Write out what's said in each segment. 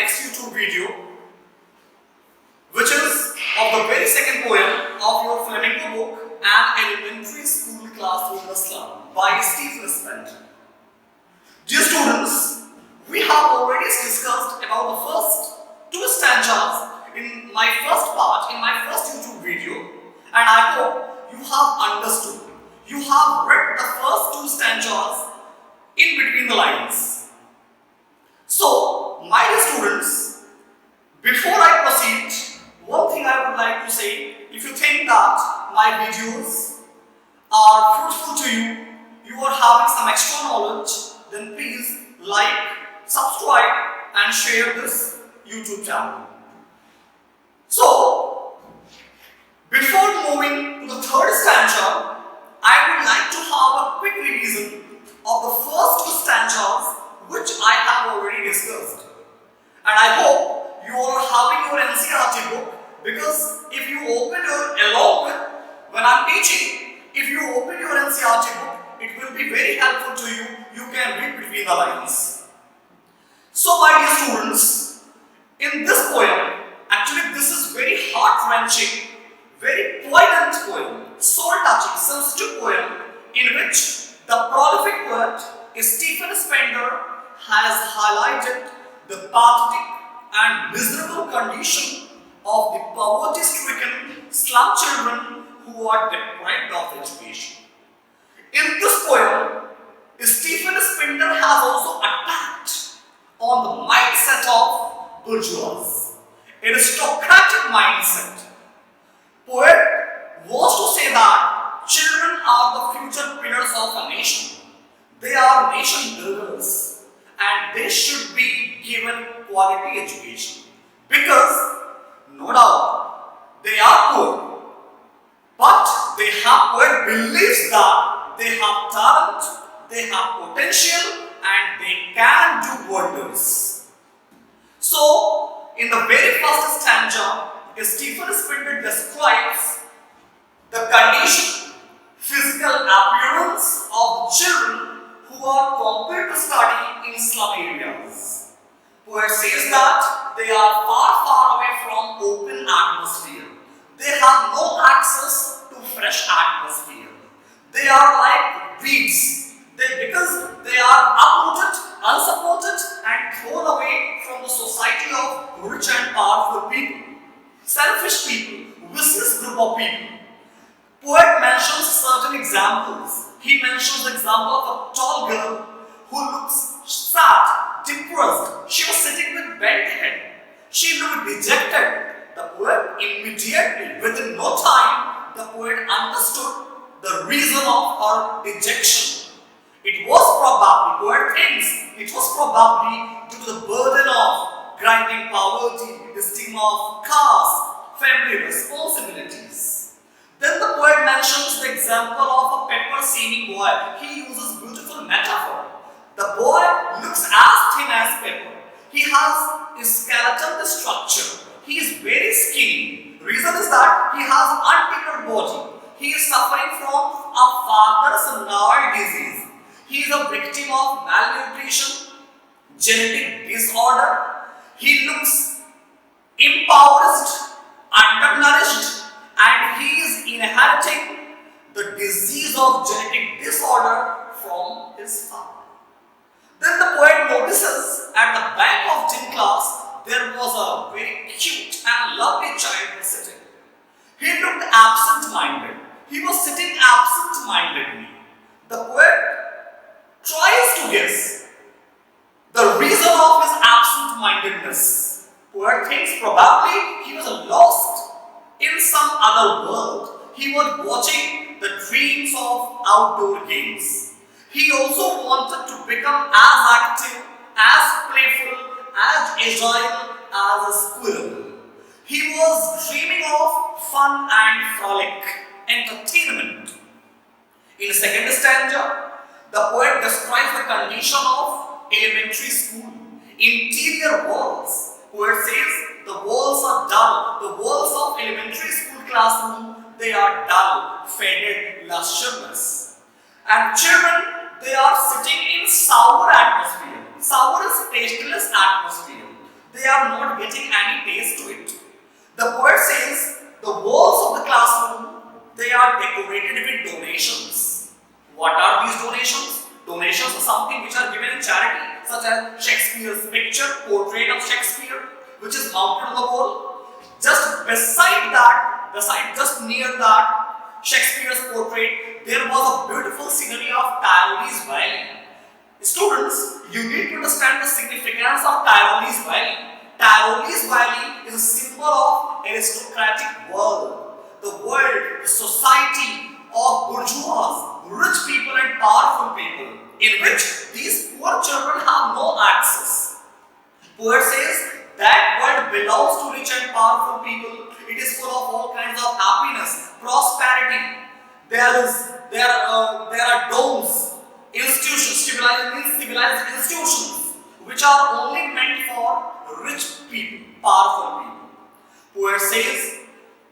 next YouTube video, which is of the very second poem of your flamenco book, An Elementary School Classroom in the Slum by Stephen Spender. Dear students, we have already discussed about the first two stanzas in my first part, in my first YouTube video, and I hope you have understood. You have read the first two stanzas in between the lines. So, my dear students, before I proceed, one thing I would like to say, if you think that my videos are fruitful to you, you are having some extra knowledge, then please like, subscribe and share this YouTube channel. So, before moving to the third stanza, I would like to have a quick revision of the first two stanzas which I have already discussed. And I hope you all are having your NCERT book, because if you open along with, when I am teaching, if you open your NCERT book, it will be very helpful to you. You can read between the lines. So my dear students, in this poem, actually this is very heart-wrenching, very poignant poem, soul-touching, sensitive poem, in which the prolific poet Stephen Spender has highlighted the pathetic and miserable condition of the poverty-stricken slum children who are deprived of education. In this poem, Stephen Spender has also attacked on the mindset of bourgeois, an aristocratic mindset. Poet wants to say that children are the future pillars of a nation. They are nation builders and they should be given quality education, because no doubt they are poor, but they have poet believes that they have talent, they have potential and they can do wonders. So in the very first stanza, Stephen Spender describes the condition, physical appearance of children who are compelled to study in slum areas. Poet says that they are far away from open atmosphere. They have no access to fresh atmosphere. They are like weeds, because they are uprooted, unsupported and thrown away from the society of rich and powerful people, selfish people, business group of people. Poet mentions certain examples. He mentions the example of a tall girl who looks sad, depressed. She was sitting with bent head. She looked dejected. The poet immediately, within no time, the poet understood the reason of her dejection. It was probably, poet thinks, it was probably due to the burden of grinding poverty, the stigma of caste, family responsibilities. Then the poet mentions the example of a pepper-seeming boy. He uses beautiful metaphor. The boy looks as thin as pepper. He has a skeletal structure. He is very skinny. Reason is that he has an untapered body. He is suffering from a father's gnarled disease. He is a victim of malnutrition, genetic disorder. He looks impoverished, undernourished, and he is inheriting the disease of genetic disorder from his father. Then the poet notices at the back of gym class there was a very cute and lovely child sitting. He looked absent-minded. He was sitting absent-mindedly. The poet tries to guess the reason of his absent-mindedness. Poet thinks probably he was lost in some other world. He was watching the dreams of outdoor games. He also wanted to become as active, as playful, as agile as a squirrel. He was dreaming of fun and frolic, entertainment. In the second stanza, the poet describes the condition of elementary school. Interior walls. Poet says the walls are dull. The walls of elementary school classroom, they are dull, faded, lustreless. And children, they are sitting in sour atmosphere. Sour is tasteless atmosphere. They are not getting any taste to it. The poet says the walls of the classroom, they are decorated with donations. What are these donations? Donations are something which are given in charity, such as Shakespeare's picture, portrait of Shakespeare, which is mounted on the wall. Just beside that, just near that Shakespeare's portrait, there was a beautiful scenery of Tyrolese Valley. Students, you need to understand the significance of Tyrolese Valley. Tyrolese Valley is a symbol of aristocratic world. The world, the society of bourgeois, rich people and powerful people, in which these poor children have no access. Poet says that world belongs to rich and powerful people. It is full of all kinds of happiness, prosperity. There are domes, institutions, civilized institutions, which are only meant for rich people, powerful people. Poet says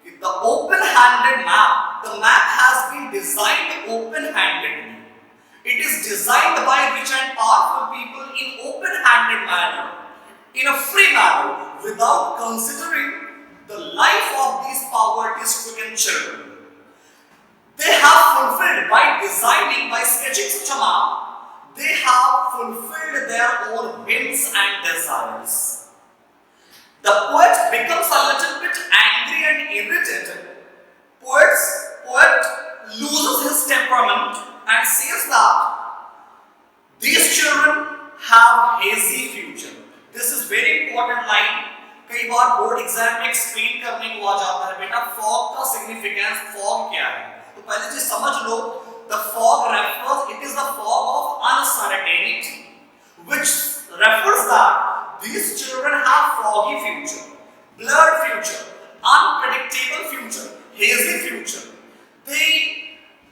the open-handed map. The map has been designed open-handedly. It is designed by rich and powerful people in open-handed manner, in a free manner, without considering the life of these poverty-stricken children. They have fulfilled, by designing, by sketching such a map, they have fulfilled their own whims and desires. The poet becomes a little bit angry and irritated. Poet loses his temperament and says that these children have hazy future. This is very important line. कई बार board exam में explain करने को आ जाता है बेटा fog का significance, fog क्या है। तो पहले चीज समझ लो, the fog refers, it is the fog of uncertainty, which refers that these children have foggy future, blurred future, unpredictable future, hazy future.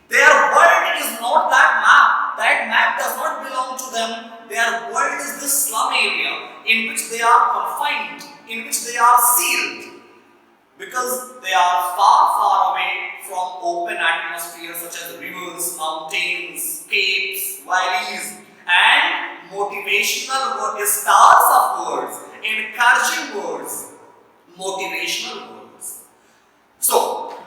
Their world is not that map. That map does not belong to them. Their world is this slum area in which they are confined, in which they are sealed, because they are far, far away from open atmosphere such as rivers, mountains, capes, valleys, and motivational words, stars of words, encouraging words, motivational words. So,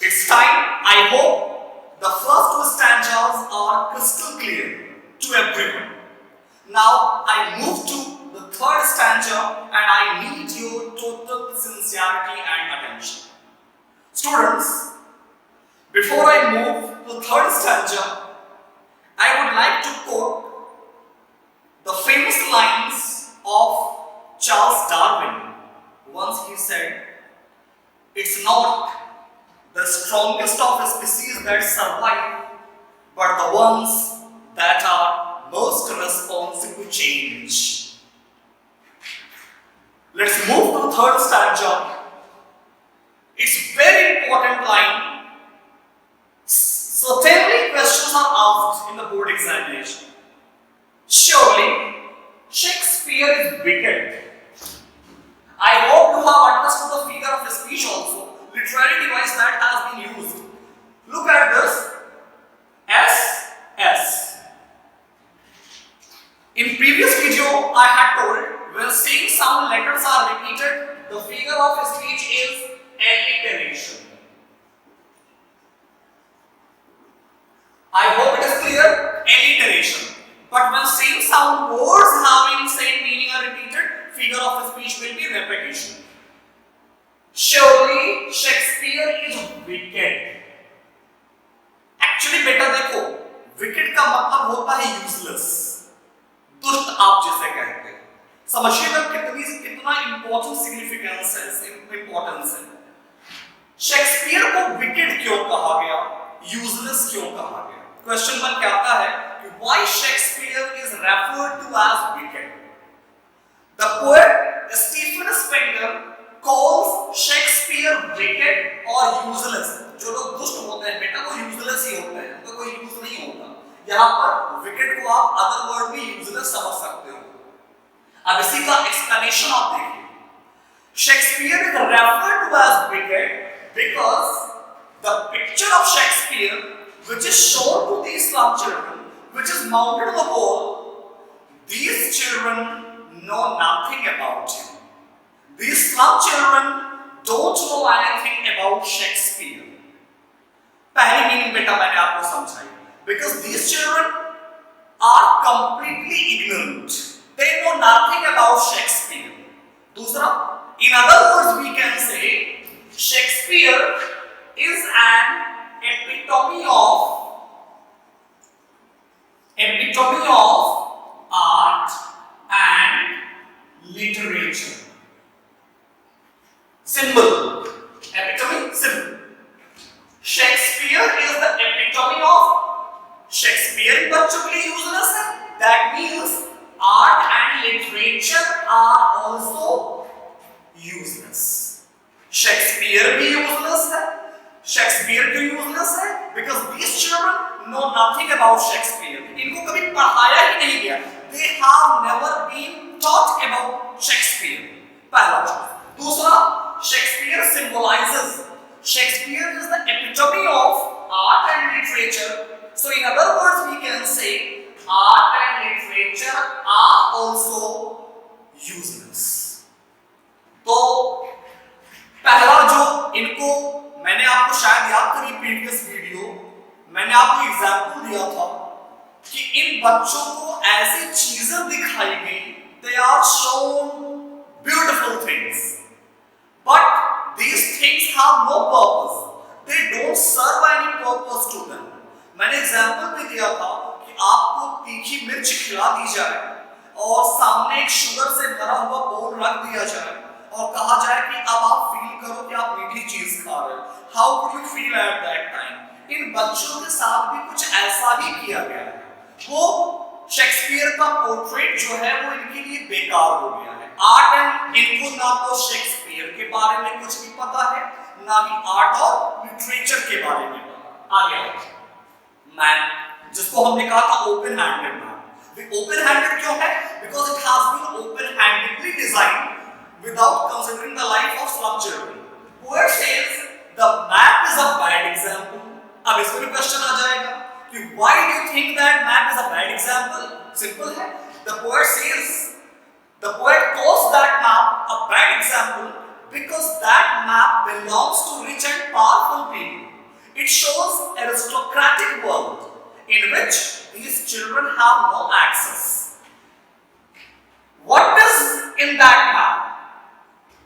it's time. I hope the first two stanzas are crystal clear to everyone. Now, I move to the third stanza and I need your total sincerity and attention. Students, before I move to the third stanza, I would like to quote the famous lines of Charles Darwin. Once he said, "It's not the strongest of the species that survive, but the ones that are most responsive to change." Let's move to the third stanza. It's very important line. Certainly questions are asked in the board examination. Surely Shakespeare is wicked. I hope you have understood the figure of speech also. Literary device that has been used. Look at this. S. In previous video, I had told when same sound letters are repeated, the figure of speech is alliteration. I hope it is clear. Alliteration. But when same sound words having same meaning are repeated, figure of speech will be repetition. Surely Shakespeare is wicked. Actually बेटा देखो, wicked का मतलब होता है useless, दुष्ट आप जिसे कहते हैं। समझिएगा कितना important significance है, importance है। शेक्सपियर को wicked क्यों कहा गया, useless क्यों कहा गया? Question 1 क्या आता है कि why Shakespeare is referred to as wicked? The poet Stephen Spender calls Shakespeare wicked or useless. जो लोग दुष्ट होते हैं बेटा वो useless ही होते हैं, उनका कोई यूज नहीं होता। यहाँ पर wicked को आप other word भी useless समझ सकते हो। अब इसी का explanation आप देखिए। Shakespeare is referred to as wicked because the picture of Shakespeare, which is shown to these slum children, which is mounted on the wall, these children know nothing about him. These slum children don't know anything about Shakespeare. पहली meaning बेटा मैंने आपको समझाई. Because these children are completely ignorant. They know nothing about Shakespeare. दूसरा, in other words we can say Shakespeare is an epitome of art and literature. Symbol. Epitome, symbol. Shakespeare is the epitome of. Shakespeare बच्चों के लिए useless है. That means art and literature are also useless. Shakespeare भी useless है. Shakespeare क्यों useless है? Because these children know nothing about Shakespeare. इनको कभी पढ़ाया ही नहीं गया. They have never been taught about Shakespeare. पहला चीज. दूसरा, Shakespeare symbolizes. Shakespeare is the epitome of art and literature. So in other words we can say art and literature are also useless. तो पहला जो इनको मैंने आपको शायद याद करी प्रीवियस वीडियो मैंने आपको एग्जांपल दिया था कि इन बच्चों को ऐसी चीजें दिखाई गई. They are shown beautiful things, but these things have no purpose. They don't serve any purpose to them. मैंने एग्जांपल भी दिया था कि आपको तीखी मिर्च खिला दी जाए और सामने एक शुगर से भरा हुआ बोल रख दिया जाए और कहा जाए कि अब आप फील करो कि आप मीठी चीज खा रहे हो. How would you feel at that time? इन बच्चों के साथ भी कुछ ऐसा ही किया गया है. वो शेक्सपियर का पोर्ट्रेट जो है वो इनके लिए बेकार हो गया है. आर्ट एंड इनको ना तो शेक्सपियर के बारे में कुछ भी पता है ना ही आर्ट और लिटरेचर के बारे में. आगे मैन जिसको हमने कहा था open handed man. Open handed क्यों है? Because it has been open handedly designed without considering the life of slum children. Poet says the map is a bad example. अब इसमें भी क्वेश्चन आ जाएगा कि why do you think that map is a bad example? Simple है. The poet calls that map a bad example because that map belongs to rich and powerful people. It shows aristocratic world in which these children have no access. What is in that map?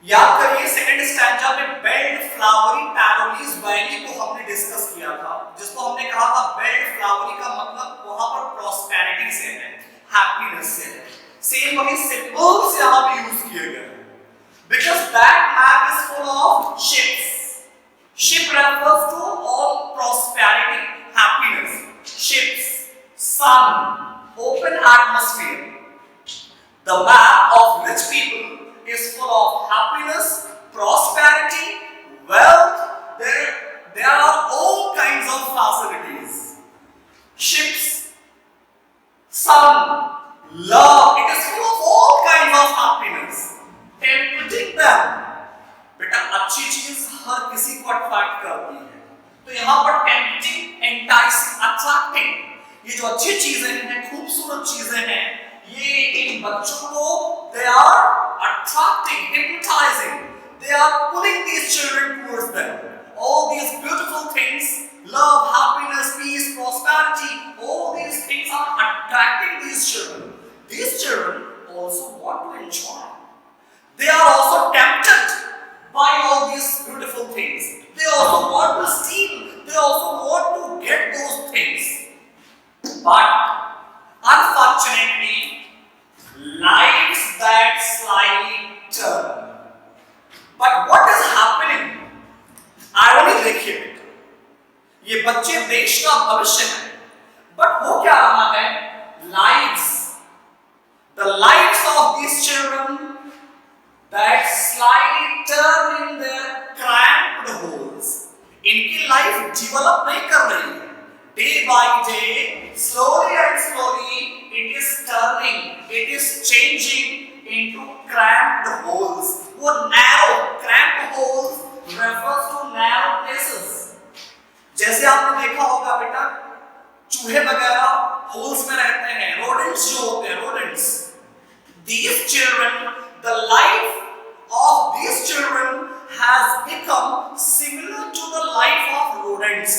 याद करिए second stanza में बेल्ड flowery पैरोलीज valley को हमने discuss किया था, जिसको हमने कहा था बेल्ड फ्लावरी का मतलब वहां पर प्रॉस्पेरिटी से है, हैप्पीनेस से है. सेम वही सिंबल्स यहां पे यूज किए गए हैं. Because that map is full of ships. Ship refers to all prosperity, happiness. Ships, sun, open atmosphere. The map of rich people is full of happiness, prosperity, wealth. There are all kinds of facilities. Ships, sun, love. It is full of all kinds of happiness. Tempting them. बेटा अच्छी चीज हर किसी को attract करती है. तो यहाँ पर tempting, enticing, attracting. ये जो अच्छी चीजें हैं, खूबसूरत चीजें हैं, ये इन बच्चों को they are attracting, hypnotizing. They are pulling these children towards them. All these beautiful things, love, happiness, peace, prosperity, all these things are attracting these children. These children also want to enjoy. They are also tempted by all these beautiful things. They also want to steal. They also want to get those things. But unfortunately, lives that slyly turn. But what is happening? Irony देखिए बेटा, ये बच्चे देश का भविष्य हैं, but हो क्या रहा है? The lives of these children that slyly turn in their cramped holes. इनकी लाइफ डेवलप नहीं कर रही है. Day by day, slowly and slowly, it is turning, it is changing into cramped holes. वो narrow, cramped holes refers to narrow places. जैसे आपने देखा होगा बेटा, चूहे वगैरह holes में रहते हैं, rodents जो होते हैं, rodents. These children, the life of these children has become similar to the life of rodents,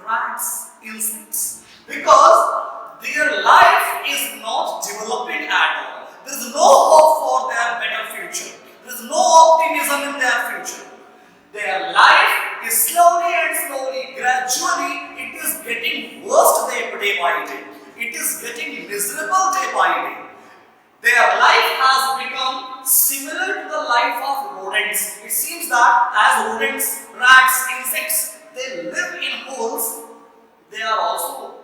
rats, insects, because their life is not developing at all. There is no hope for their better future. There is no optimism in their future. Their life is slowly and slowly, gradually, it is getting worse day by day. It is getting miserable day by day. Their life has become similar to the life of rodents. It seems that as rodents, rats, insects, they live in holes, they are also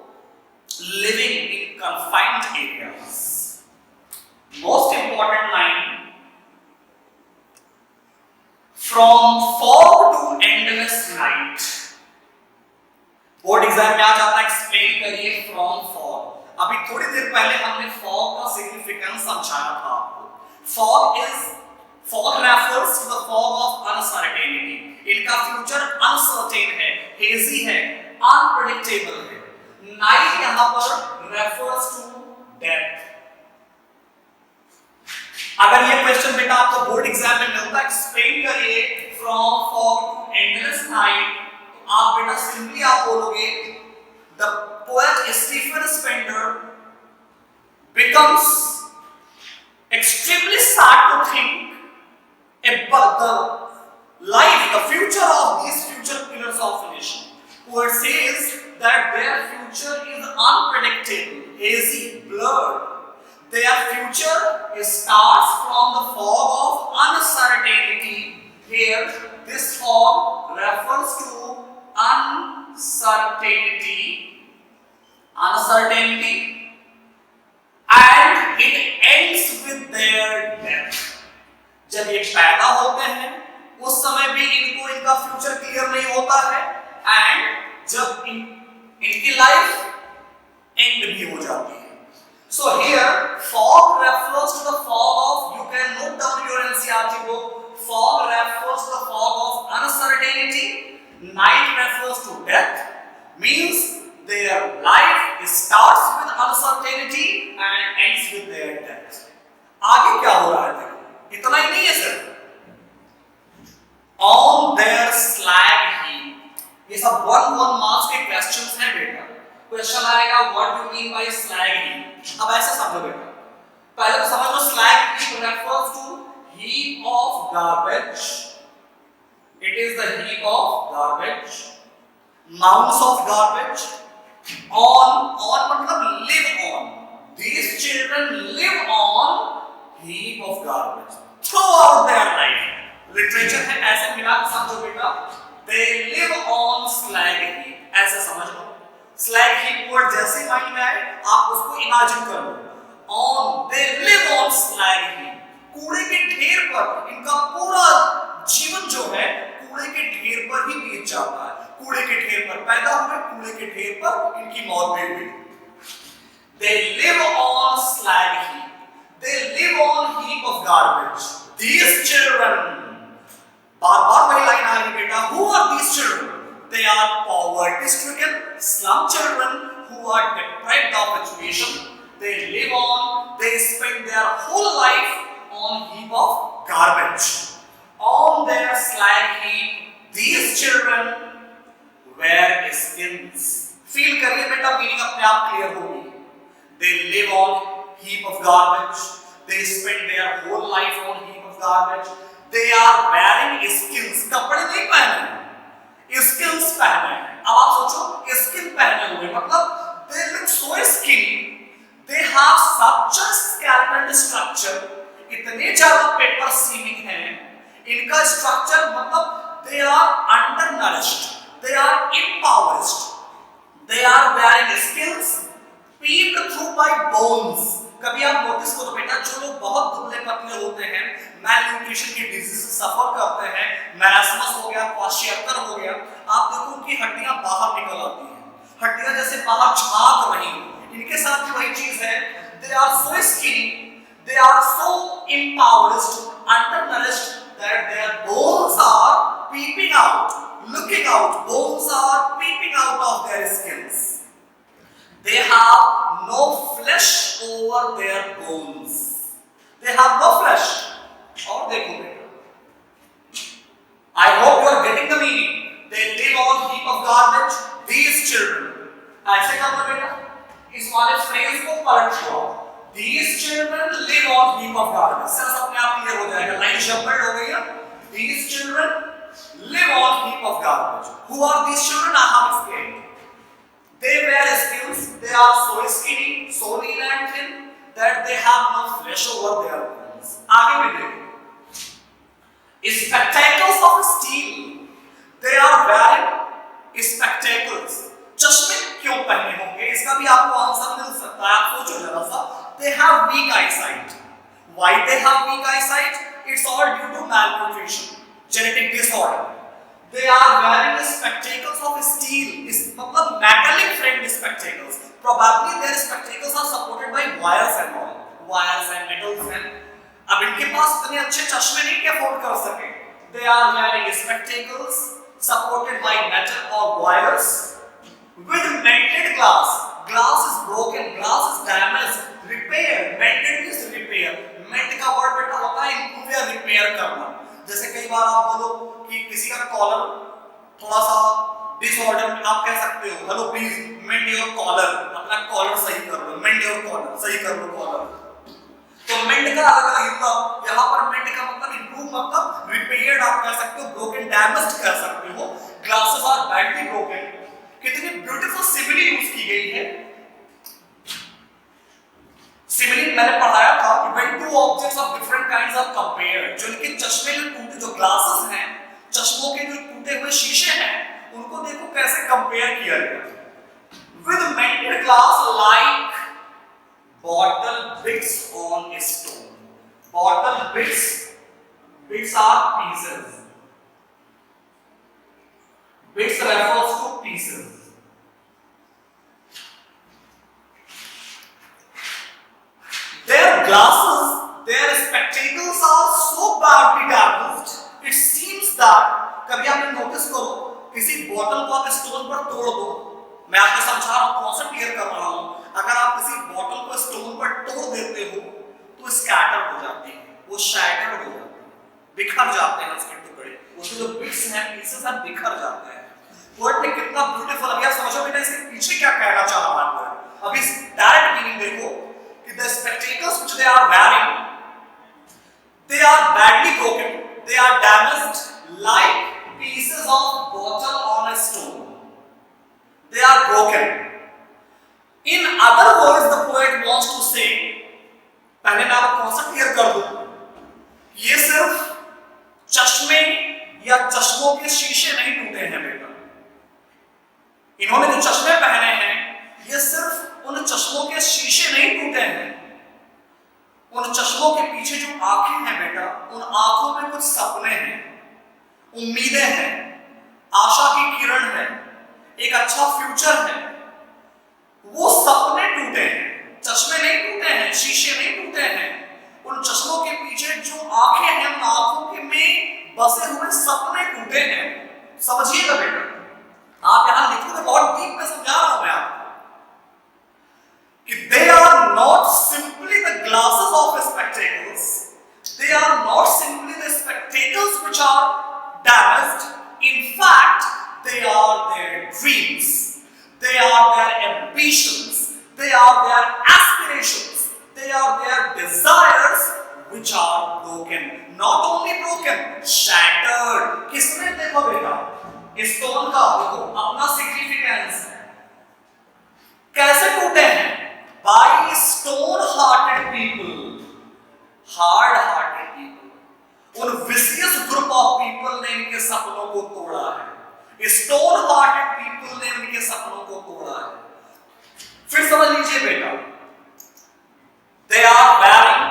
living in confined areas. Most important line, from fog to endless night. Board exam में आ जाता है, explain करिए from fog. अभी थोड़ी देर पहले हमने fog का significance समझाया था आपको। Fog refers to the fog of uncertainty. इनका फ्यूचर अनसर्टेन है, हेजी है, अनप्रेडिक्टेबल है। नाइट यहां पर रेफर्स टू डेथ। अगर ये क्वेश्चन बेटा आपको बोर्ड एग्जाम में मिलता है, एक्सप्लेन करिए from fog to endless night, तो आप बेटा सिंपली आप बोलोगे the poet Stephen Spender becomes extremely sad to think about the life, the future of these future pillars of a nation. Poet says that their future is unpredictable, hazy, blurred. Their future starts from the fog of uncertainty. Here, this fog refers to uncertainty, and it ends with their death. जब ये पैदा होते हैं उस समय भी इनको इनका फ्यूचर क्लियर नहीं होता है, एंड जब इनकी लाइफ एंड भी हो जाती है। So here fog refers to the fog of, you can note down your NCERT book, fog refers to the fog of uncertainty, night refers to death, means their life starts with uncertainty and ends with their death. आगे क्या हो रहा है देखो, इतना ही नहीं है sir. On their slag heap, ये सब 1 मार्क्स के क्वेश्चंस हैं बेटा। क्वेश्चन आएगा what do mean by slag heap. अब ऐसे समझो बेटा, पहले तो समझ लो slag heap refers to heap of garbage. It is the heap of garbage, mounds of garbage. On मतलब live on. These children live on heap of garbage throughout their life. Literature है ऐसे मिला समझो बेटा, they live on slag heap, ऐसे समझ लो। slag heap word जैसे mind में आए आप उसको इमेजिन कर लो। On, they live on slag heap, कूड़े के ढेर पर इनका पूरा जीवन जो है कूड़े के ढेर पर ही बीत जाता है। कूड़े के ढेर पर पैदा हुए, कूड़े के ढेर पर इनकी मौत भी हुई। They live on slag heap. They live on heap of garbage. These children, बार-बार वही लाइन आ रही बेटा, who are these children? They are poverty-stricken, slum children who are deprived of education. They live on, they spend their whole life on heap of garbage. On their slag heap, these children wear skins. Feel करिए बेटा, meaning अपने आप clear होगी। They live on heap of garbage. They spend their whole life on heap of garbage. They are wearing skins. कपड़े नहीं पहने, skins पहने हैं। अब आप सोचो skin पहने हुए मतलब they look so skinny. They have such a skeletal structure. इतने ज़्यादा पेपर सीमिंग हैं, इनका स्ट्रक्चर मतलब they are undernourished. They are impoverished. They are wearing skins peeped through by bones. कभी आप नोटिस करो बेटा, जो लोग बहुत दुबले पतले होते हैं, मैलन्यूट्रिशन की डिजीज से सफर करते हैं, मैरास्मस हो गया, क्वाशियकर हो गया, आप देखो उनकी हड्डियां बाहर निकल आती हैं, हड्डियां जैसे बाहर झांक रही हो। इनके साथ भी वही चीज है। They are so skinny, they are so impoverished, undernourished that their bones are peeping out, looking out. Bones are peeping out of their skins. They have no flesh over their bones. They have no flesh. और देखो बेटा, I hope you are getting the meaning. They live on heap of garbage. These children. ऐसे करना बेटा, इस वाले phrase को पलट दो। These children live on heap of garbage. Sense अपने आप क्लियर हो जाएगा, लाइन शब्द हो गई है। These children live on heap of garbage. Who are these children? I have explained. They wear skins. They are so skinny, so lean and thin that they have no flesh over their bones. आगे भी देखो। Spectacles of steel. They are wearing spectacles. चश्मे क्यों पहने होंगे? इसका भी आपको आंसर मिल सकता है। आप सोचो जरा सा। They have weak eyesight. Why they have weak eyesight? It's all due to malnutrition, genetic disorder. They are wearing spectacles of steel. इस मतलब metallic framed spectacles. Probably their spectacles are supported by wires and all. Wires and metals and अब इनके पास इतने अच्छे चश्मे नहीं कि afford कर सके। They are wearing spectacles supported by metal or wires with mended glass. Glass is broken, glass is damaged, repair. Mended means repair. Mend का वर्ड बेटा होता है improve या repair करना। जैसे कई बार आप बोलो कि किसी का कॉलर थोड़ा सा डिसऑर्डर, आप कह सकते हो hello please mend your collar, अपना कॉलर सही कर लो, मेंड योर कॉलर, सही कर लो कॉलर। तो मेंड का अलग अलग मतलब, यहाँ पर मेंड का मतलब इंप्रूव मतलब रिपेयर्ड आप कर सकते हो, ब्रोकन डैमेज्ड कर सकते हो। Glasses are badly broken. कितनी ब्यूटीफुल सिमिली यूज की गई है। सिमिली मैंने पढ़ाया था कि when two objects of different kinds are compared, जो इनके चश्मे जो टूटे जो ग्लासेस हैं, चश्मों के जो टूटे हुए शीशे हैं, उनको देखो कैसे कंपेयर किया गया। With mended glass like bottle bits on a stone. Bottle bits, bits are pieces. Bits refers to pieces. Their glasses, their spectacles are so badly damaged. It seems that कभी आपने नोटिस करो किसी बोतल को आप stone पर तोड़ दो, मैं आपको समझा रहा हूँ, कॉन्सेप्ट क्लियर कर रहा हूँ। अगर आप किसी बोतल को स्टोन पर तोड़ देते हो तो स्कैटर हो जाती है, वो शैटर हो जाती है, बिखर जाते हैं उसके टुकड़े, उसके जो बिट्स हैं पीसेस हैं बिखर जाते हैं। वर्ड में कितना ब्यूटीफुल, अभी आप समझो बेटा इसके पीछे क्या कहना चाह रहा है। अभी डायरेक्ट मीनिंग देखो कि the spectacles which they are wearing, they are badly broken, they are damaged like pieces of bottle on a stone. They are broken. In other words, the poet wants to say, पहले मैं आपको concept clear कर दूं, ये सिर्फ चश्मे या चश्मों के शीशे नहीं टूटे हैं बेटा। इन्होंने जो चश्मे पहने हैं, ये सिर्फ उन चश्मों के शीशे नहीं टूटे हैं। उन चश्मों के पीछे जो आंखें हैं बेटा, उन आंखों में कुछ सपने हैं, उम्मीदें हैं, आशा की किरण है, एक अच्छा फ्यूचर है। वो सपने टूटे हैं, चश्मे नहीं टूटे हैं, शीशे नहीं टूटे हैं। उन चश्मों के पीछे जो आंखें हैं, उन आंखों के में बसे हुए सपने टूटे हैं। समझिएगा बेटा, आप यहां लिखोगे, बहुत डीप में समझा रहा हूं मैं आपको कि they are not simply the glasses of spectacles, they are not simply the spectacles which are damaged. In fact, they are their dreams, they are their ambitions, they are their aspirations, they are their desires which are broken. Not only broken, shattered. किसने देखो बेटा, stone का देखो अपना significance है, कैसे टूटे हैं? By stone-hearted people, hard-hearted people. उन vicious group of people ने इनके सपनों को तोड़ा है। Stone-hearted people ने इनके सपनों को तोड़ा है। फिर समझ लीजिए बेटा, they are wearing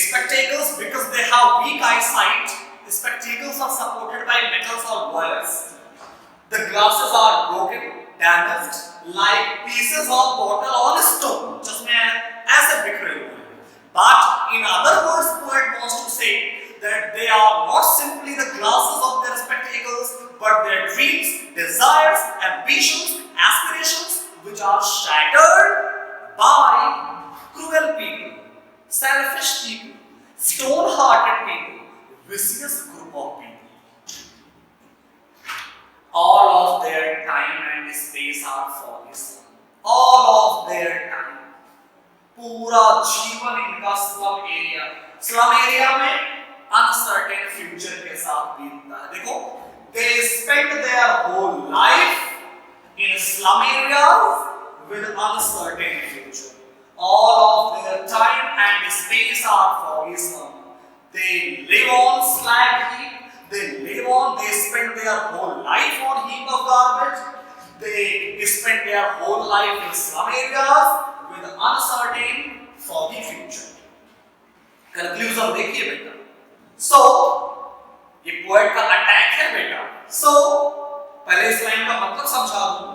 spectacles because they have weak eyesight. Spectacles are supported by metals or wires. The glasses are broken, damaged, like pieces of bottle on a stone. चश्मे ऐसे बिखरे हुए हैं। But in other words, poet wants to say that they are not simply the glasses of their spectacles, but their dreams, desires, ambitions, aspirations, which are shattered by cruel people, selfish people, stone-hearted people, vicious group of people. their time. पूरा जीवन इनका slum area में uncertain future के साथ बीतता है. देखो, they spend their whole life in slum areas with uncertain future. All of their time and space are for slum. They live on slag heap. They spend their whole life on heap of garbage. They spend their whole life in slum areas with uncertain foggy future. Conclusion देखिए बेटा. So ये poet का attack है बेटा. So पहले इस line का मतलब समझा दूं.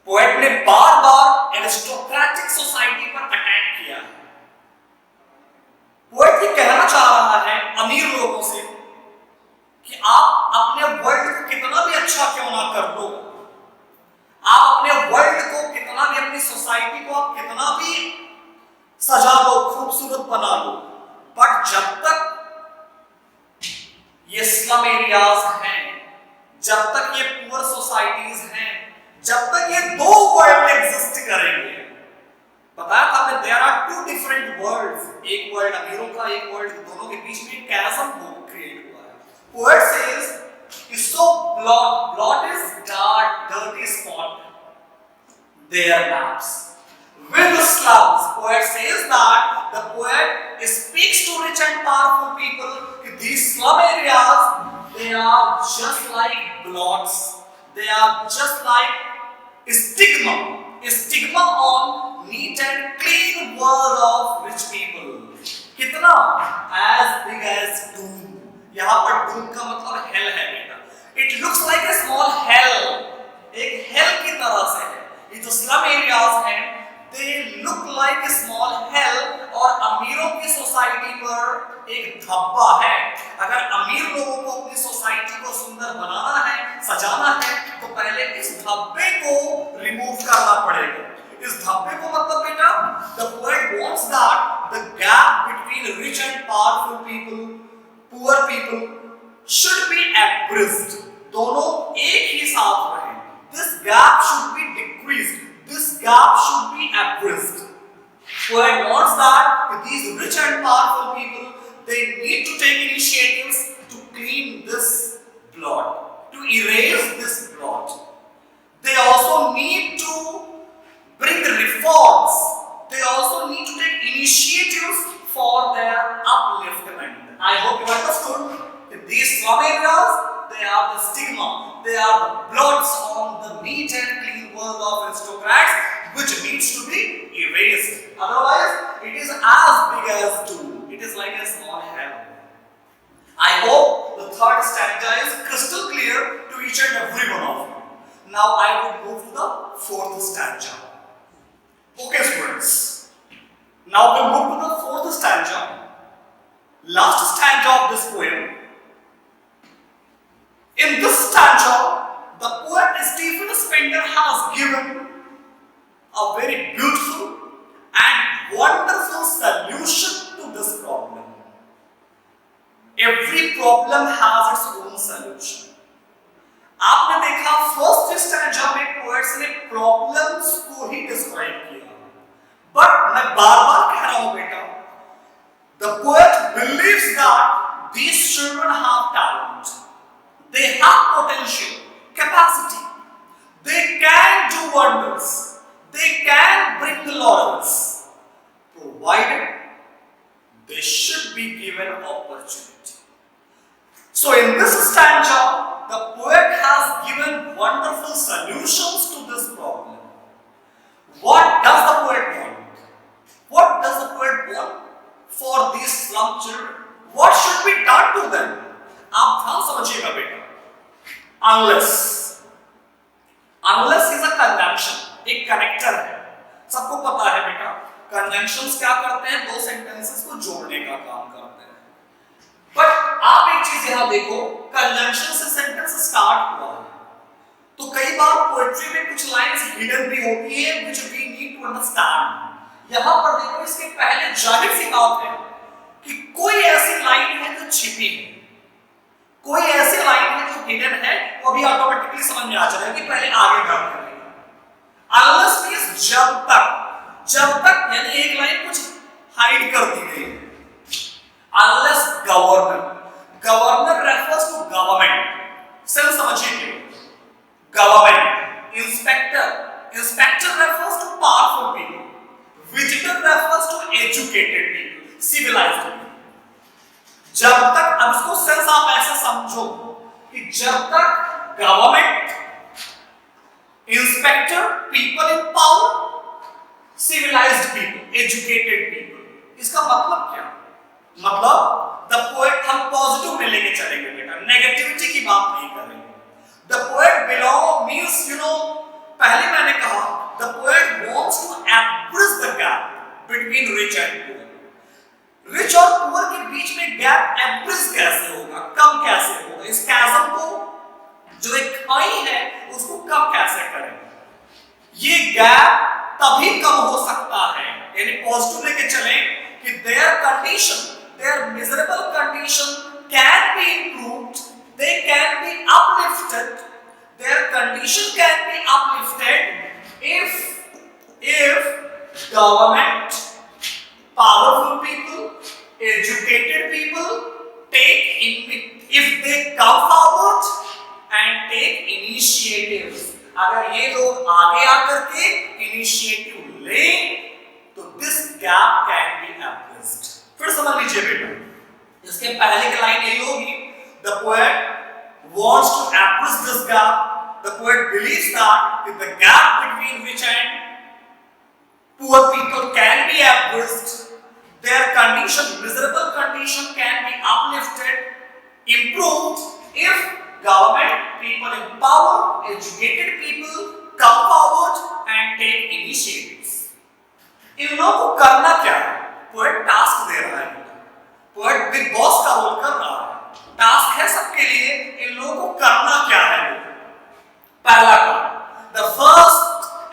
पोएट ने बार-बार एरिस्टोक्रेटिक सोसाइटी पर अटैक किया है. पोएट ये कहना चाह रहा है अमीर लोगों से कि आप अपने वर्ल्ड को कितना भी अच्छा क्यों ना कर लो, आप अपने वर्ल्ड को कितना भी, अपनी सोसाइटी को आप कितना भी सजा लो, खूबसूरत बना लो, बट जब तक ये स्लम एरियाज हैं, जब तक ये पुअर सोसाइटीज हैं, जब तक ये दो वर्ल्ड एग्जिस्ट करेंगे. बताया था मैं, there are two different worlds. एक वर्ल्ड अमीरों का, एक वर्ल्ड दोनों के बीच में कैसम क्रिएट हुआ है. Poet says so blood is dark dirty spot their maps with the slums. Poet says that the poet speaks to rich and powerful people. These slum areas, they are just like blots, they are just like stigma on neat and clean world of rich people. कितना? As big as doom. यहाँ पर doom का मतलब hell है बेटा. It looks like a small hell. एक hell की तरह से है. ये जो slum areas हैं, they look like a small hell. और अमीरों की सोसाइटी पर एक धब्बा है. अगर अमीर लोगों को अपनी सोसाइटी को सुंदर बनाना है, सजाना है, तो पहले इस धब्बे को रिमूव करना पड़ेगा. इस धब्बे को मतलब बेटा, the poet wants that the gap between rich and powerful people, poor people should be abridged. दोनों एक ही साथ रहें. This gap should be decreased. This gap should be abridged. Poet wants that these rich and powerful people, they need to take initiatives to clean this blot, to erase this blot. They also need to bring reforms. They also need to take initiatives for their upliftment. I hope you understood that these slum areas, they are the stigma, they are the blots on the neat and clean world of aristocrats, which needs to be erased. Otherwise, it is as big as doom. It is like a small hell. I hope the third stanza is crystal clear to each and every one of you. Now I will move to the fourth stanza. Okay, students. Now we'll move to the fourth stanza. Last stanza of this poem. In this stanza, the poet Stephen Spender has given a very beautiful and wonderful solution to this problem. Every problem has its own solution. आपने देखा first stanza में poets ने problems को ही describe किया, but मैं बार-बार कह रहा हूं बेटा, the poet believes that these children have talent, they have potential, capacity, they can do wonders, they can bring the laurels, provided they should be given opportunity. So in this stanza, the poet has given wonderful solutions to this problem. What does the poet want? What does the poet want for these slum children? What should be done to them? आप ध्यान समझिएगा बेटा. Unless is a conjunction, एक connector है. सबको पता है बेटा, conjunctions क्या करते हैं? दो sentences को जोड़ने का काम करते हैं. बट आप एक चीज यहां देखो, कंजंक्शन से सेंटेंस स्टार्ट हुआ है, तो कई बार पोएट्री में कुछ लाइंस हिडन भी होती है which we need to understand. यहां पर देखो, इसके पहले जाहिर सी बात है कि कोई ऐसी लाइन है जो छिपी है, कोई ऐसी लाइन है जो हिडन है, वो भी ऑटोमेटिकली समझ में आ जाएगा कि पहले आगे बात करेंगे. अनलेस मींस जब तक यानी एक लाइन कुछ हाइड कर दी गई। Unless governor refers to government, सिर्फ समझिए क्यों। Government, inspector refers to powerful people, visitor refers to educated people, civilised people. जब तक, अब इसको सेंस आप ऐसे समझो कि जब तक government, inspector, people in power, civilised people, educated people, इसका मतलब क्या? मतलब द पोएट, हम पॉजिटिव में लेके चलेंगे बेटा, नेगेटिविटी की बात नहीं करेंगे। द पोएट बिलोंग मींस पहले मैंने कहा the poet wants to abridge the gap between rich and poor. Rich और पुअर के बीच में गैप एब्रिज कैसे होगा, कम कैसे होगा? इस chasm को, जो एक खाई है, उसको कम कैसे करें? ये गैप तभी कम हो सकता है, यानी पॉजिटिव लेके चलें कि their condition, their miserable condition can be improved, they can be uplifted, their condition can be uplifted if government, powerful people, educated people if they come forward and take initiatives। अगर ये लोग आगे आकर के initiative लें तो this gap can be abridged. फिर समझ लीजिए बेटा, इसके पहले की लाइन यही होगी, the poet wants to abridge this gap, the poet believes that the gap between rich and poor people can be abridged, their condition, miserable condition can be uplifted, improved if government, people in power, educated people come forward and take initiatives। इन लोगों को करना क्या है? Poet task दे रहा है, poet big boss का role कर रहा है, टास्क है सबके लिए। इन लोगों को करना क्या है? पहला काम, the first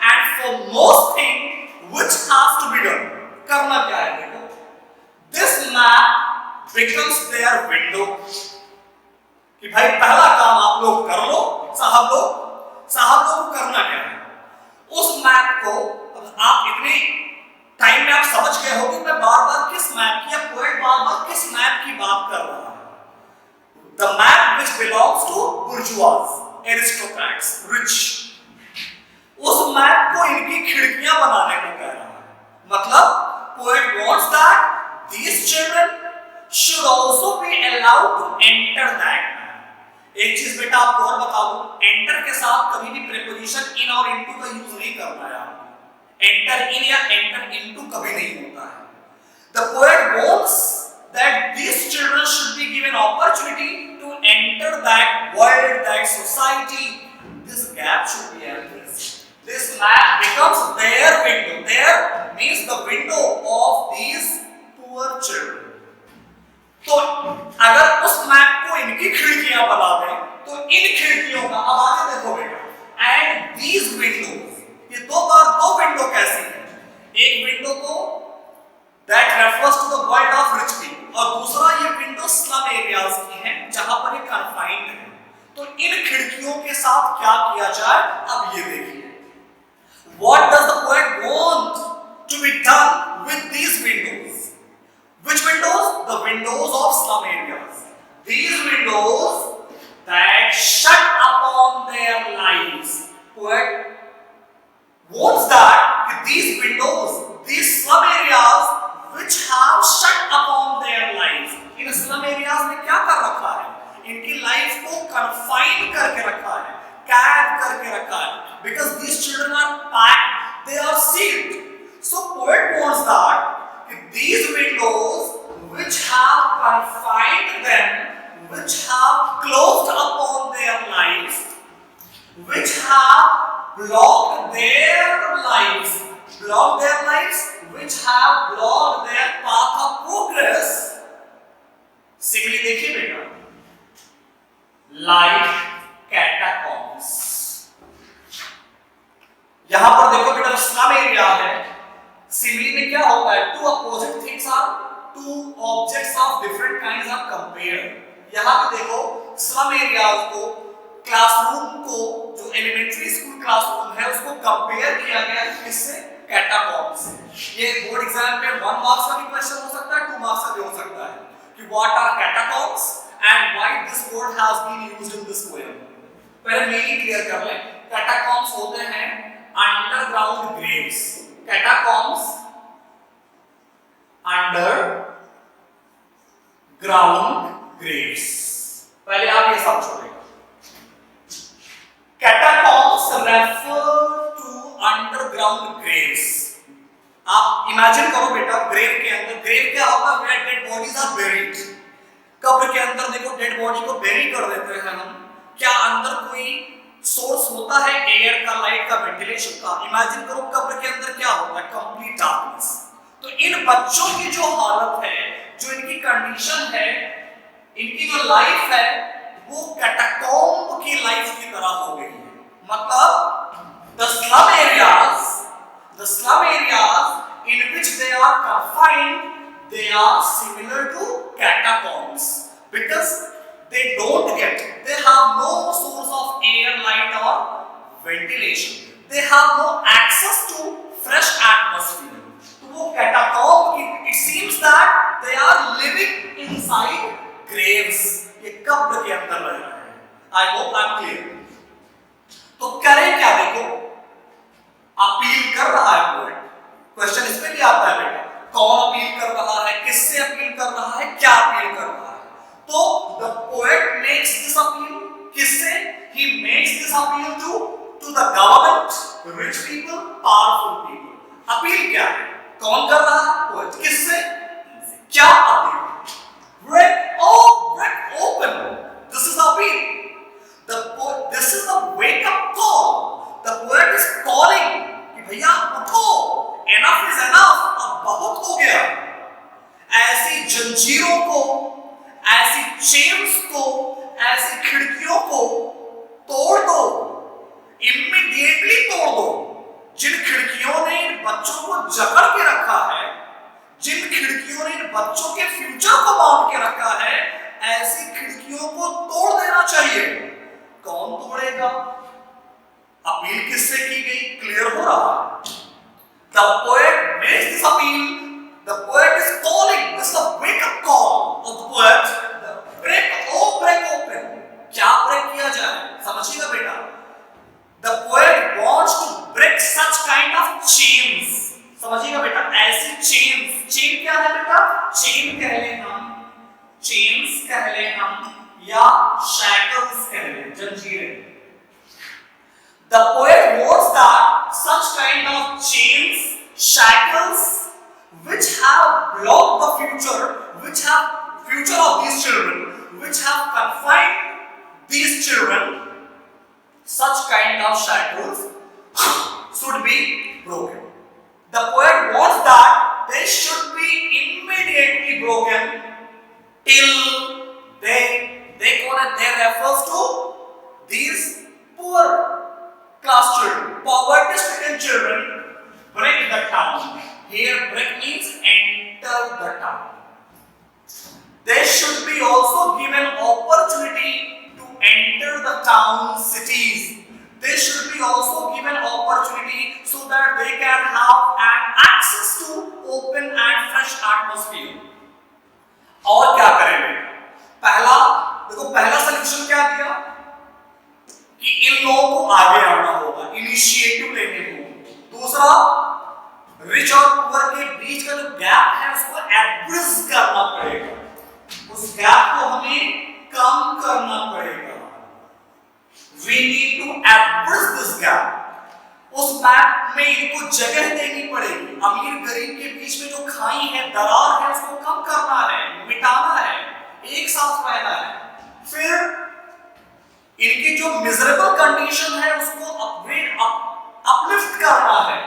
and foremost thing which has to be done, करना क्या है? देखो, this map becomes their window, कि भाई पहला काम आप लोग कर लो, साहब लोग को करना क्या है? उस मैप को, आप इतने टाइम में आप समझ गए हो कि मैं बार-बार किस मैप की, या पोएट बार-बार किस मैप की बात कर रहा है। The map which belongs to bourgeois, aristocrats, rich। उस मैप को इनकी खिड़कियां बनाने को कह रहा है। मतलब poet wants that these children should also be allowed to enter that map। एक चीज बेटा आपको और बता दूं, enter के साथ कभी भी preposition in और into का यूज नहीं करना है आपको। enter in या enter into कभी नहीं होता है। The poet wants that these children should be given opportunity to enter that world, that society। This gap should be addressed। This map becomes their window। Their means the window of these poor children। तो अगर उस map को इनकी खिड़कियां बना दें तो इन खिड़कियों का, अब आगे देखो बेटा, and these windows, ये दो विंडो कैसी है? एक विंडो को that refers to the world of rich people, और दूसरा ये विंडो स्लम एरियाज की है जहां पर ये कन्फाइंड है। तो इन खिड़कियों के साथ क्या किया जाए, अब ये देखिए। What does the poet want to be done with these windows? Which windows? The windows of slum areas। These windows that shut upon their lives। Poet wants that these windows, these slum areas which have shut upon their lives। In slum areas में क्या कर रखा है? इनकी life को confine करके रखा है, कैद करके रखा है। Because these children are packed, they are sealed। So poet wants that these windows which have confined them, which have closed upon their lives, which have blocked their lives, which have blocked their path of progress। Simile देखिए बेटा, like catacombs। यहां पर देखो बेटा, slum area है, simile में क्या होता है? Two opposite things are, two objects of different kinds are compared. यहां पे देखो स्लम एरियाज को, क्लासरूम को, जो एलिमेंट्री स्कूल क्लासरूम है उसको कंपेयर किया गया है किससे? कैटाकॉम्ब से। ये बोर्ड एग्जाम में 1 मार्क्स का भी क्वेश्चन हो सकता है, 2 मार्क्स का भी हो सकता है कि what are catacombs and why this word has been used in this poem. पहले मीनिंग क्लियर कर लें। कैटाकॉम्ब्स होते हैं underground graves. Catacombs underground graves. पहले आप ये समझोगे catacombs refer to underground graves. आप इमेजिन करो बेटा, ग्रेव के अंदर, ग्रेव क्या होता है? Where dead bodies are buried. कब्र के अंदर देखो डेड बॉडी को बेरी कर देते हैं हम। क्या अंदर कोई सोर्स होता है एयर का, लाइट का, वेंटिलेशन का? इमेजिन करो कब्र के अंदर क्या होता है? Complete darkness. तो इन बच्चों की जो हालत है, जो इनकी कंडीशन है, इनकी जो लाइफ है, वो कैटाकॉम्ब की लाइफ की तरह हो गई है। मतलब the slum areas in which they are confined, they are similar to catacombs because they have no source of air, light or ventilation. They have no access to fresh atmosphere. तो वो catacomb की, it seems that they are living inside graves. ये कब्र के अंदर रह रहे हैं। I hope I'm clear. तो करें क्या? देखो, अपील कर रहा है पोएट। क्वेश्चन इसमें भी आता है बेटा, कौन अपील कर रहा है, किससे अपील कर रहा है, क्या अपील कर रहा है? तो the poet makes this appeal किससे? He makes this appeal to the government, rich people, powerful people. Appeal क्या है? कौन कर रहा है? पोएट। किससे? क्या appeal? break open. This is the appeal. This is the wake up call. The poet is calling कि भैया उठो, enough is enough, अब बहुत हो गया। ऐसी जंजीरों को, ऐसी चेन्स को, ऐसी खिड़कियों को तोड़ दो, इमीडिएटली तोड़ दो। जिन खिड़कियों ने इन बच्चों को जकड़ के रखा है, जिन खिड़कियों ने इन बच्चों के फ्यूचर को बांध के रखा है, ऐसी खिड़कियों को तोड़ देना चाहिए। कौन तोड़ेगा? अपील किससे की गई? क्लियर हो रहा? The poet makes this appeal. The poet is calling. This is a wake-up call of the poet. Break open. क्या ब्रेक किया जाए? समझिएगा बेटा। The poet wants to break such kind of chains. समझिएगा बेटा, ऐसी चेन क्या है बेटा? चेन कह ले हम, चेन्स कह ले हम, या शैकल्स कह ले, जंजीरें। The poet wants that such kind of chains, shackles, which have blocked the future, which have future of these children, which have confined these children, such kind of shackles should be broken. The poet wants that they should be immediately broken till they refers to these poor class children, poverty stricken children. Break the town. Here break means enter the town. They should be also given opportunity to enter the town cities. They should be also given opportunity so that they can have an access to open and fresh atmosphere. और क्या करेंगे? पहला देखो, पहला solution क्या दिया कि इन लोगों को आगे आना होगा, इनिशिएटिव लेने होंगे। दूसरा, रिच और पुअर के बीच का जो गैप है उसको एब्रिज करना पड़ेगा, उस गैप को हमें कम करना पड़ेगा। We need to address this gap. उस गैप में इनको जगह देनी पड़ेगी। अमीर गरीब के बीच में जो खाई है, दरार है, उसको कम करना है, मिटाना है, एक साथ रहना है। फिर इनकी जो मिजरेबल कंडीशन है उसको अपलिफ्ट करना है।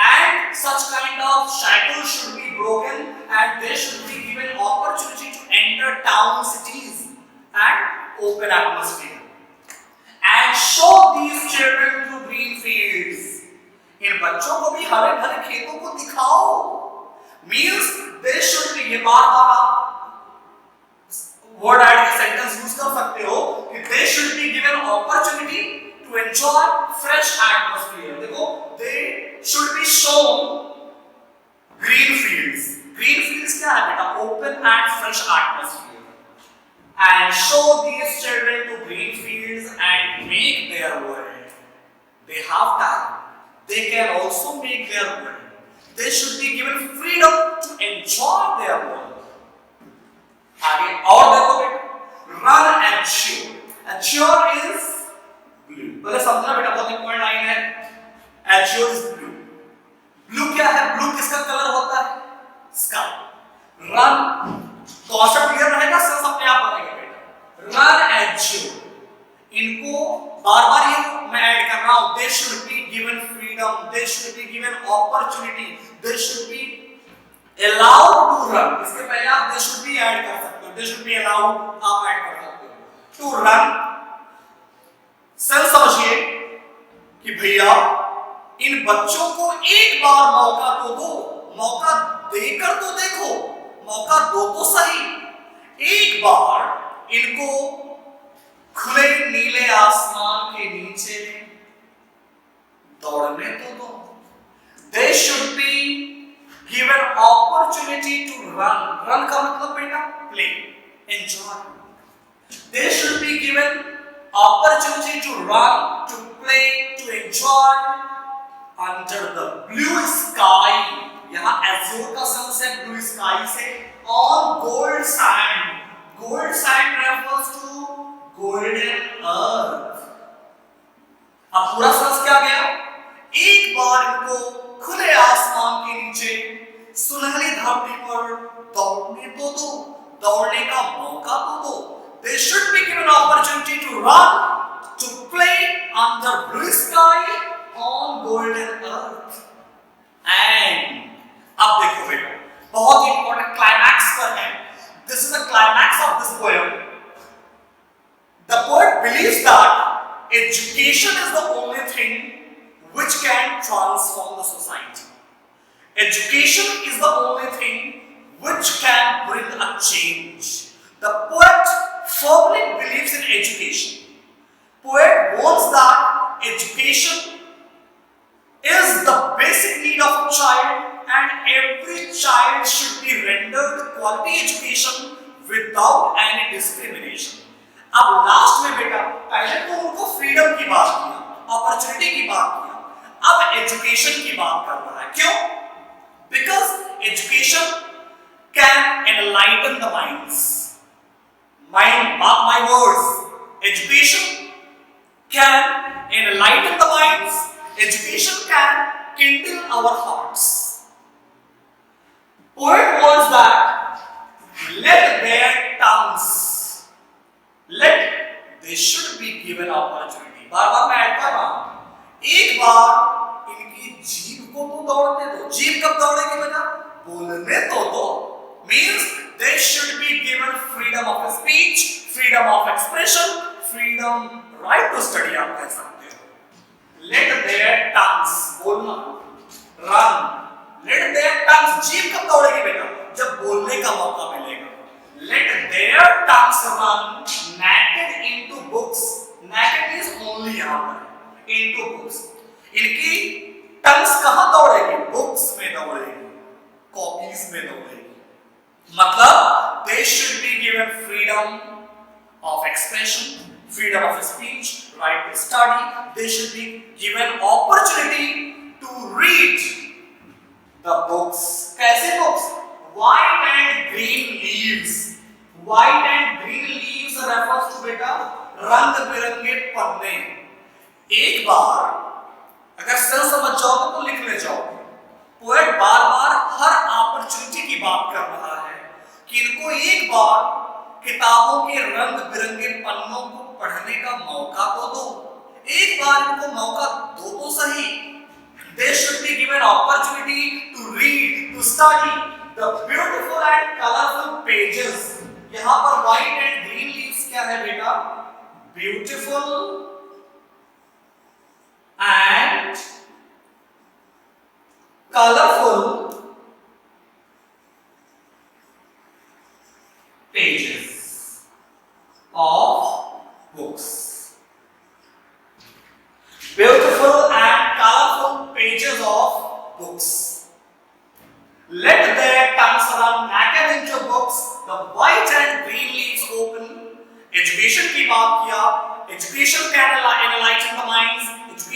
And such kind of shackles should be broken and they should be given opportunity to enter town, cities and open atmosphere. And show these children to green fields. इन बच्चों को भी हरे भरे खेतों को दिखाओ। Means they should be, ये बार-बार आप word add सेंटेंस यूज कर सकते हो कि they should be given opportunity to to enjoy fresh atmosphere. देखो, they should be shown green fields. Green fields क्या है बेटा? Open and fresh atmosphere. And show these children to green fields and make their world. They have talent. They can also make their world. They should be given freedom to enjoy their world. आगे और देखो बेटा, run and cheer. And cheer is blue. पहले समझना बेटा, बहुत important line है. And cheer is blue. Blue क्या है? Blue किसका कलर होता है? Sky. Run. कॉन्सेप्ट क्लियर रहेगा, सेंस अपने आप बनेगा बेटा. Run and cheer. इनको बार-बार ये मैं ऐड कर रहा हूं. They should be given freedom. They should be given opportunity. They should be allowed to run. इसके पहले आप they should be ऐड कर सकते हो. They should be allowed आप ऐड कर सकते हो. To run. सेंस समझिए कि भैया इन बच्चों को एक बार मौका तो दो. मौका देकर तो देखो. मौका दो तो सही. एक बार इनको खुले नीले आसमान के नीचे दौड़ने तो दो. They should be given opportunity to run. Run का मतलब बेटा play, enjoy. They should be given opportunity to run, to play, to enjoy under the blue sky. यहाँ azure का सेंस है blue sky से. On gold sand. Gold sand refers to golden earth. अब पूरा sense क्या गया? एक बार इनको खुले आसमान के नीचे सुनहरी धरती पर दौड़ने तो दो. दौड़ने का मौका तो दो. They should be given opportunity to run, to play under blue sky on golden earth. And अब देखो बेटा, बहुत इंपॉर्टेंट क्लाइमैक्स पर है. This is the climax of this poem. The poet believes that education is the only thing which can transform the society. Education is the only thing which can bring a change. The poet firmly believes in education. Poet wants that education is the basic need of a child and every child should be rendered quality education without any discrimination. अब last में बेटा पहले तो उनको freedom की बात किया, opportunity की बात किया, अब एजुकेशन की बात कर रहा है. क्यों? Because education can enlighten the minds. Mark my words. Education can enlighten the minds. Education can kindle our hearts. Poet wants that let their tongues, they should be given opportunity. बार-बार मैं add कर रहा हूं. एक बार इनकी जीभ को तो दौड़ने दो. जीभ कब दौड़ेगी बेटा? बोलने तो दो. Means they should be given freedom of speech, freedom of expression, freedom right to study. आप कह सकते हो. Let their tongues बोलना, run. Let their tongues. जीभ कब दौड़ेगी बेटा? जब बोलने का मौका मिलेगा. Let their tongues run naked into books. Naked is only यहाँ पर. Into books. इनकी tongues कहाँ दौड़ेगी? Books में दौड़ेगी, copies में दौड़ेगी. मतलब they should be given freedom of expression, freedom of speech, right to study. They should be given opportunity to read the books. कैसे books? White and green leaves. White and green leaves refers to बेटा रंग बिरंगे पन्ने. एक बार अगर sense समझ जाओगे तो लिख ले जाओगे. पोएट बार-बार हर अपॉर्चुनिटी की बात कर रहा है कि इनको एक बार किताबों के रंग बिरंगे पन्नों को पढ़ने का मौका तो दो. एक बार इनको मौका दो तो सही. They should be given opportunity to read, to study the beautiful and colorful pages. यहाँ पर white and green leaves क्या है बेटा? Beautiful and colorful pages of books.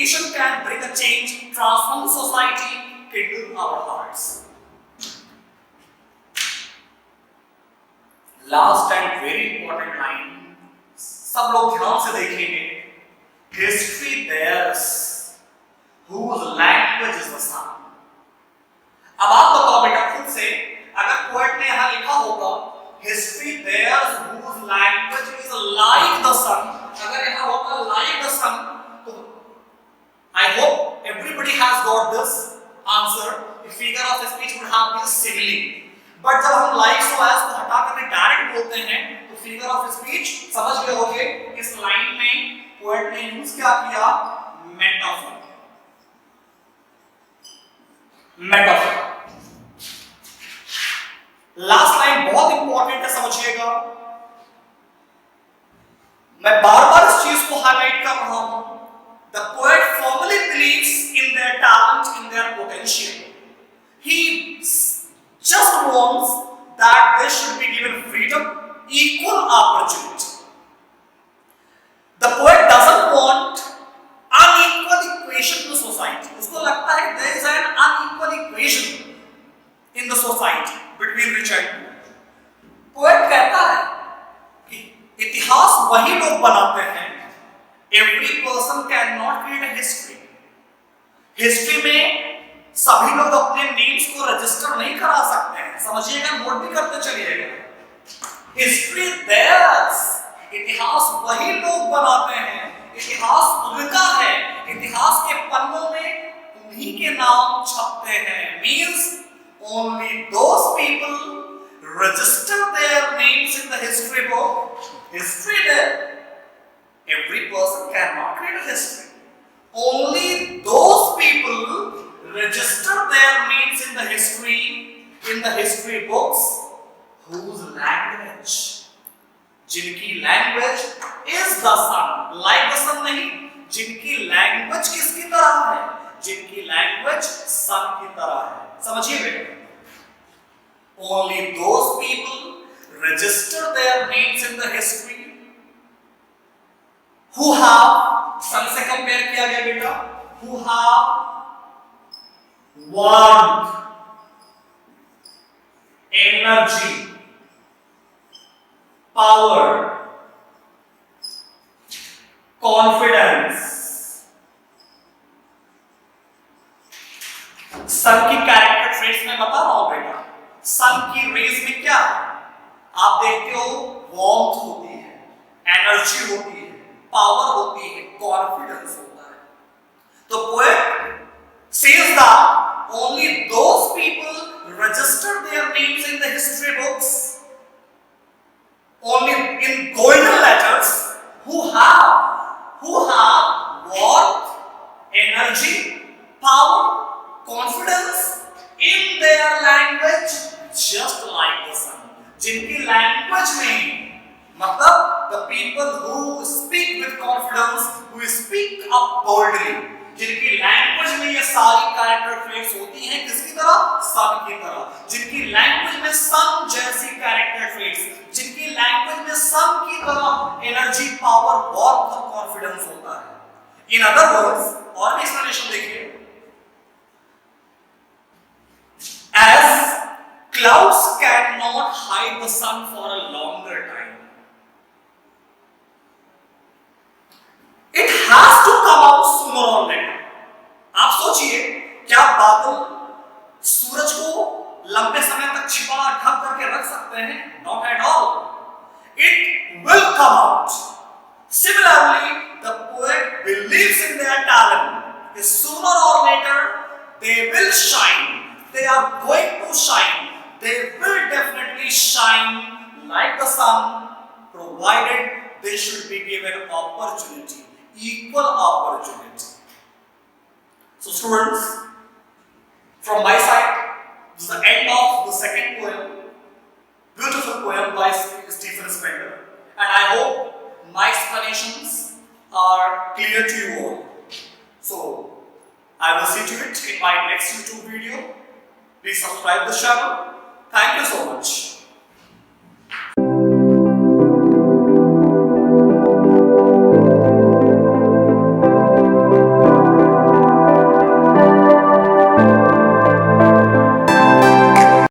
education can bring a change, transform society, kindle our hearts. Last and very important line, सब लोग ध्यान से देखेंगे. History theirs, whose language is the sun. अब आप बताओ बेटा खुद से, अगर पोएट ने यहाँ लिखा होगा history theirs whose language is like the sun, अगर यहाँ होगा like the sun, तो I hope everybody has got this answer. The figure of speech would have been simile. But जब हम like so as को हटा करके डायरेक्ट बोलते हैं तो फिगर ऑफ स्पीच समझ गए होंगे. इस लाइन में पोएट ने यूज क्या किया? मेटाफर. मेटाफर. लास्ट लाइन बहुत इंपॉर्टेंट है, समझिएगा. मैं बार-बार इस चीज को हाईलाइट कर रहा हूं. The poet firmly believes in their talent, in their potential. He just wants that they should be given freedom, equal opportunity. The poet doesn't want unequal equation to society. उसको लगता है there is an unequal equation in the society between rich and poor. Poet कहता है कि इतिहास वही लोग बनाते हैं. Every person cannot create a history. History में सभी लोग अपने नेम्स को रजिस्टर नहीं करा सकते हैं. समझिएगा, नोट भी करते चलिएगा. हिस्ट्री theirs, इतिहास वही लोग बनाते हैं. इतिहास उनका है. इतिहास के पन्नों में उन्हीं के नाम छपते हैं. Means only those people register their names in the history book. History there. Every person cannot create a history. Only those people register their names in the history books whose language, जिनकी language is the sun, like the sun नहीं, जिनकी language किसकी तरह है? जिनकी language sun की तरह है. समझिए बेटा. Only those people register their names in the history who have, sun से कंपेयर किया गया बेटा, who have warmth, energy, power, confidence. सन की कैरेक्टर ट्रेट्स में बता रहा हूं बेटा. सन की रेज में क्या है? आप देखते हो वार्मथ होती है, एनर्जी होती है, पावर होती है, कॉन्फिडेंस होता है. तो poet says that only those people register their names in the history books, only in golden letters, who have warmth, energy, power, confidence in their language, just like the sun. जिनकी language में, मतलब the people who speak with confidence, who speak up boldly, जिनकी language में ये सारी character traits होती हैं, किसकी तरह? सन की तरह. जिनकी लैंग्वेज में सन जैसी कैरेक्टर ट्रेट्स, जिनकी लैंग्वेज में सन की तरह एनर्जी, पावर, वार्मथ और कॉन्फिडेंस होता है. इन अदर वर्ड्स, और भी एक्सप्लेनेशन देखिए. As clouds cannot hide the sun for a longer time, it has to come out sooner or later. आप सोचिए, क्या बादल सूरज को लंबे समय तक छिपा ढक करके रख सकते हैं? Not at all. It will come out. Similarly, the poet believes in their talent. Sooner or later, they will shine. They are going to shine. They will definitely shine like the sun, provided they should be given opportunity, equal opportunity. So students, from my side, this is the end of the second poem, beautiful poem by Stephen Spender, and I hope my explanations are clear to you all. So I will see to it in my next YouTube video. Please subscribe the channel. Thank you so much.